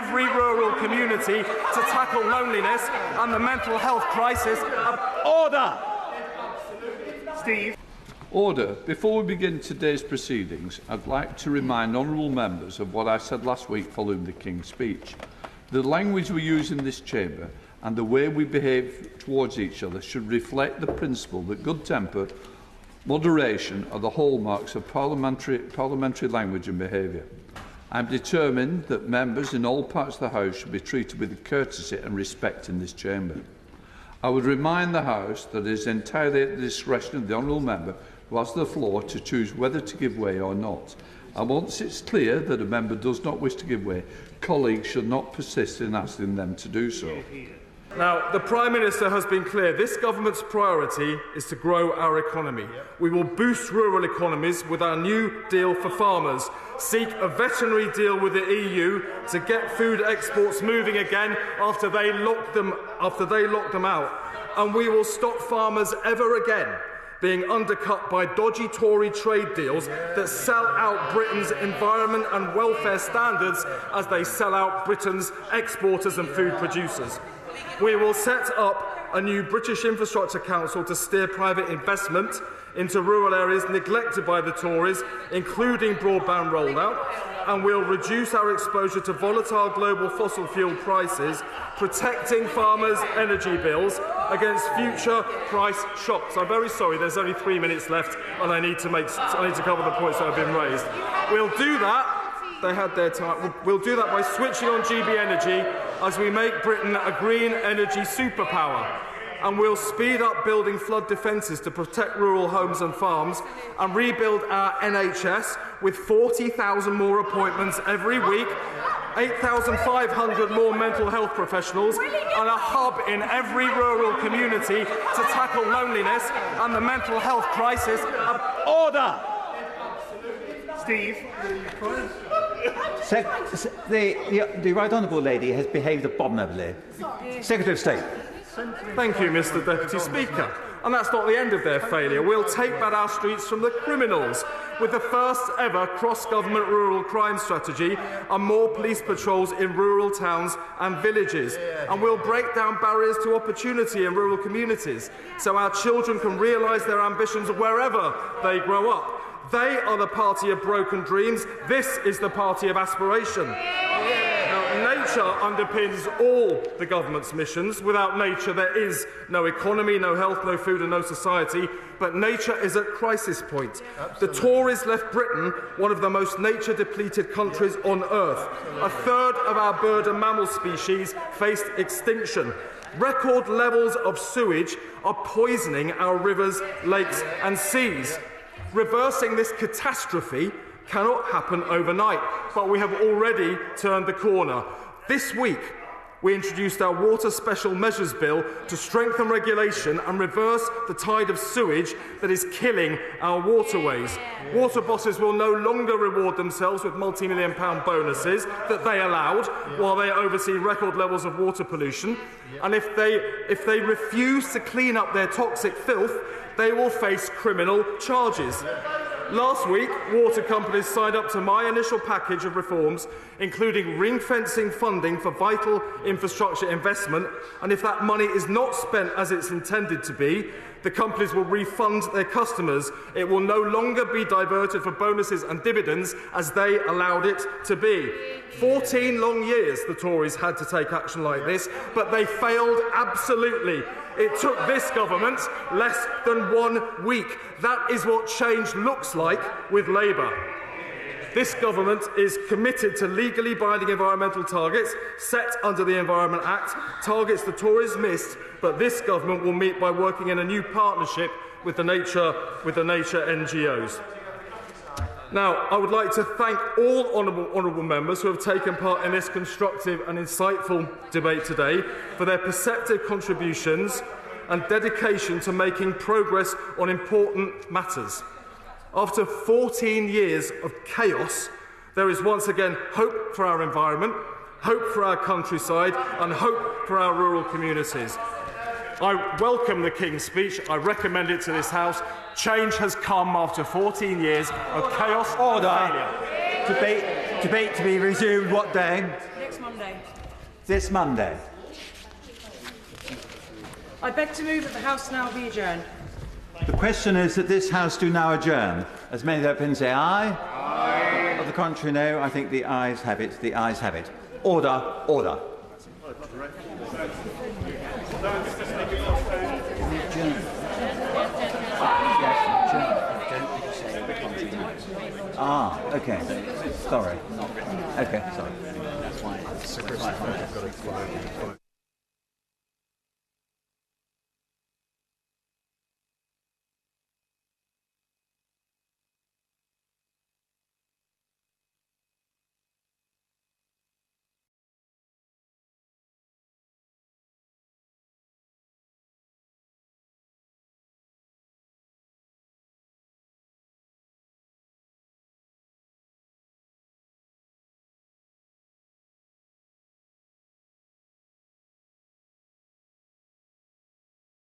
every rural community to tackle loneliness and the mental health crisis. Order! Steve. Order. Before we begin today's proceedings, I'd like to remind honourable members of what I said last week following the King's speech. The language we use in this chamber and the way we behave towards each other should reflect the principle that good temper, moderation are the hallmarks of parliamentary language and behaviour. I am determined that members in all parts of the House should be treated with courtesy and respect in this chamber. I would remind the House that it is entirely at the discretion of the honourable member who has the floor to choose whether to give way or not. And once it's clear that a member does not wish to give way, colleagues should not persist in asking them to do so. Now, the Prime Minister has been clear. This government's priority is to grow our economy. We will boost rural economies with our new deal for farmers, seek a veterinary deal with the EU to get food exports moving again after they locked them out, and we will stop farmers ever again being undercut by dodgy Tory trade deals that sell out Britain's environment and welfare standards as they sell out Britain's exporters and food producers. We will set up a new British Infrastructure Council to steer private investment into rural areas neglected by the Tories, including broadband rollout, and we'll reduce our exposure to volatile global fossil fuel prices, protecting farmers' energy bills against future price shocks. I'm very sorry, there's only 3 minutes left, and I need to cover the points that have been raised. We'll do that. They had their time. We'll do that by switching on GB Energy as we make Britain a green energy superpower. And we'll speed up building flood defences to protect rural homes and farms and rebuild our NHS with 40,000 more appointments every week, 8,500 more mental health professionals and a hub in every rural community to tackle loneliness and the mental health crisis. Order! Steve. The Right Honourable Lady has behaved abominably. Secretary of State. Thank you, Mr Deputy Speaker. And that's not the end of their failure. We'll take back our streets from the criminals with the first ever cross-government rural crime strategy and more police patrols in rural towns and villages. And we'll break down barriers to opportunity in rural communities so our children can realise their ambitions wherever they grow up. They are the party of broken dreams. This is the party of aspiration. Now, nature underpins all the government's missions. Without nature, there is no economy, no health, no food and no society. But nature is at crisis point. Absolutely. The Tories left Britain one of the most nature-depleted countries on earth. A third of our bird and mammal species faced extinction. Record levels of sewage are poisoning our rivers, lakes and seas. Reversing this catastrophe cannot happen overnight, but we have already turned the corner. This week, we introduced our Water Special Measures Bill to strengthen regulation and reverse the tide of sewage that is killing our waterways. Water bosses will no longer reward themselves with multi-million-pound bonuses that they allowed while they oversee record levels of water pollution. And if they refuse to clean up their toxic filth, they will face criminal charges. Last week, water companies signed up to my initial package of reforms, including ring-fencing funding for vital infrastructure investment, and if that money is not spent as it's intended to be, the companies will refund their customers. It will no longer be diverted for bonuses and dividends as they allowed it to be. 14 long years the Tories had to take action like this, but they failed absolutely. It took this government less than 1 week. That is what change looks like with Labour. This government is committed to legally binding environmental targets set under the Environment Act, targets the Tories missed, but this government will meet by working in a new partnership with the nature NGOs. Now, I would like to thank all honourable members who have taken part in this constructive and insightful debate today for their perceptive contributions and dedication to making progress on important matters. After 14 years of chaos, there is once again hope for our environment, hope for our countryside and hope for our rural communities. I welcome the King's speech. I recommend it to this House. Change has come after 14 years of chaos and failure. Debate to be resumed what day? Monday. This Monday. I beg to move that the House now be adjourned. The question is that this House do now adjourn. As many that can say aye. Aye. Of the contrary, no. I think the ayes have it. The ayes have it. Order. Order. Ah, okay. Sorry. Okay, sorry. That's why.